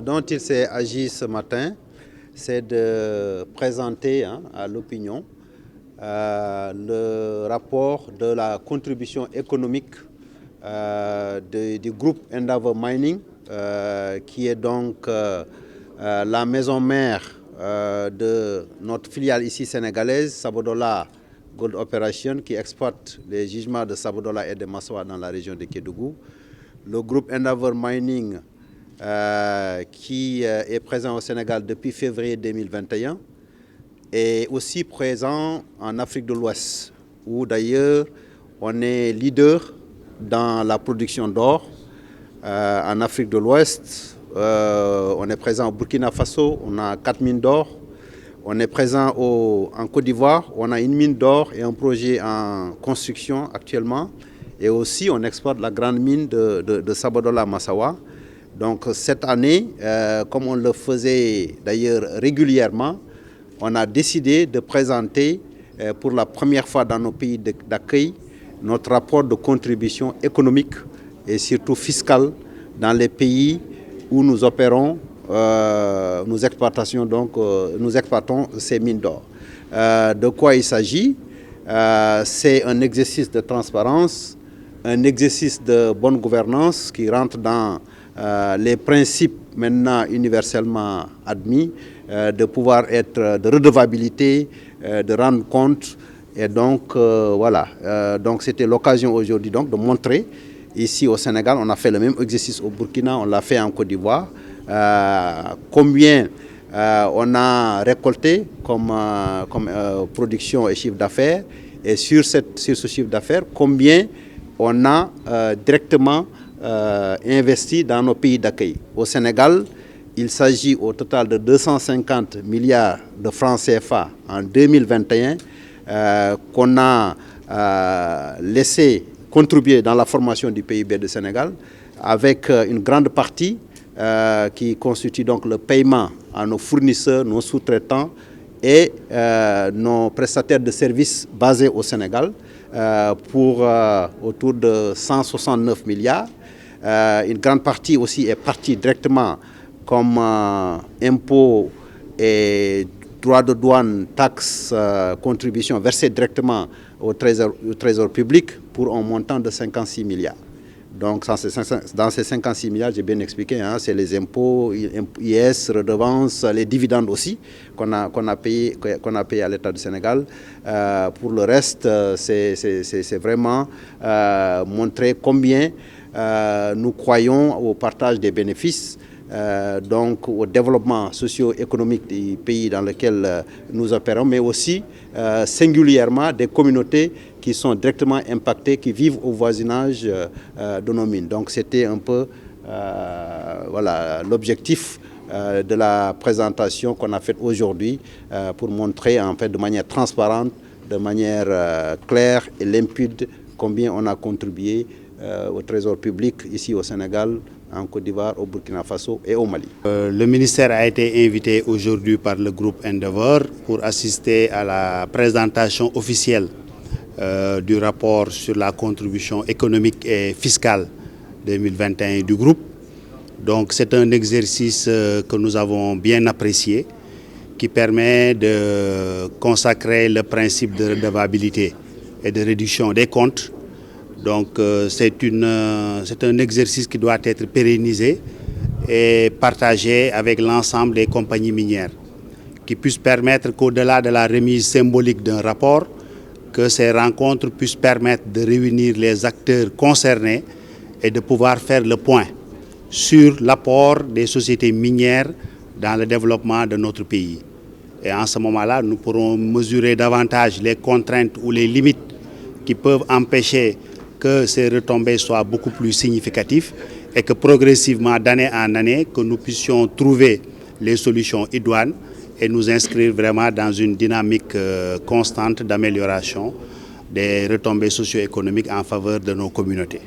dont il s'est agi ce matin, c'est de présenter à l'opinion le rapport de la contribution économique du groupe Endeavour Mining, qui est donc la maison mère de notre filiale ici sénégalaise, Sabodala Gold Operation, qui exploite les gisements de Sabodala et de Massawa dans la région de Kédougou. Le groupe Endeavour Mining, qui est présent au Sénégal depuis février 2021, est aussi présent en Afrique de l'Ouest, où d'ailleurs on est leader dans la production d'or. En Afrique de l'Ouest, on est présent au Burkina Faso, on a 4 mines d'or. On est présent en Côte d'Ivoire, on a une mine d'or et un projet en construction actuellement. Et aussi, on exploite la grande mine de Sabodala-Massawa. Donc cette année, comme on le faisait d'ailleurs régulièrement, on a décidé de présenter pour la première fois dans nos pays d'accueil notre rapport de contribution économique et surtout fiscale dans les pays où nous opérons, nous exploitons ces mines d'or. De quoi il s'agit? C'est un exercice de transparence, un exercice de bonne gouvernance qui rentre dans les principes maintenant universellement admis, de pouvoir être de redevabilité, de rendre compte. Et donc voilà, donc c'était l'occasion aujourd'hui donc de montrer ici au Sénégal, on a fait le même exercice au Burkina, on l'a fait en Côte d'Ivoire, combien on a récolté comme production et chiffre d'affaires, et sur ce chiffre d'affaires, combien on a directement investi dans nos pays d'accueil. Au Sénégal, il s'agit au total de 250 milliards de francs CFA en 2021 qu'on a laissé contribuer dans la formation du PIB du Sénégal, avec une grande partie qui constitue donc le paiement à nos fournisseurs, nos sous-traitants et nos prestataires de services basés au Sénégal pour autour de 169 milliards. Une grande partie aussi est partie directement comme impôts et droits de douane, taxes, contributions versées directement au trésor public pour un montant de 56 milliards. Donc dans ces 56 milliards, j'ai bien expliqué, c'est les impôts, IS, redevances, les dividendes aussi qu'on a payé à l'État du Sénégal. Pour le reste, c'est vraiment montrer combien nous croyons au partage des bénéfices, donc au développement socio-économique des pays dans lesquels nous opérons, mais aussi singulièrement des communautés qui sont directement impactées, qui vivent au voisinage de nos mines. Donc c'était un peu voilà, l'objectif de la présentation qu'on a faite aujourd'hui pour montrer en fait de manière transparente, de manière claire et limpide combien on a contribué au trésor public ici au Sénégal, en Côte d'Ivoire, au Burkina Faso et au Mali. Le ministère a été invité aujourd'hui par le groupe Endeavour pour assister à la présentation officielle du rapport sur la contribution économique et fiscale 2021 du groupe. Donc c'est un exercice que nous avons bien apprécié, qui permet de consacrer le principe de redevabilité et de réduction des comptes. Donc c'est un exercice qui doit être pérennisé et partagé avec l'ensemble des compagnies minières, qui puisse permettre qu'au-delà de la remise symbolique d'un rapport, que ces rencontres puissent permettre de réunir les acteurs concernés et de pouvoir faire le point sur l'apport des sociétés minières dans le développement de notre pays. Et en ce moment-là, nous pourrons mesurer davantage les contraintes ou les limites qui peuvent empêcher que ces retombées soient beaucoup plus significatives et que progressivement, d'année en année, que nous puissions trouver les solutions idoines et nous inscrire vraiment dans une dynamique constante d'amélioration des retombées socio-économiques en faveur de nos communautés.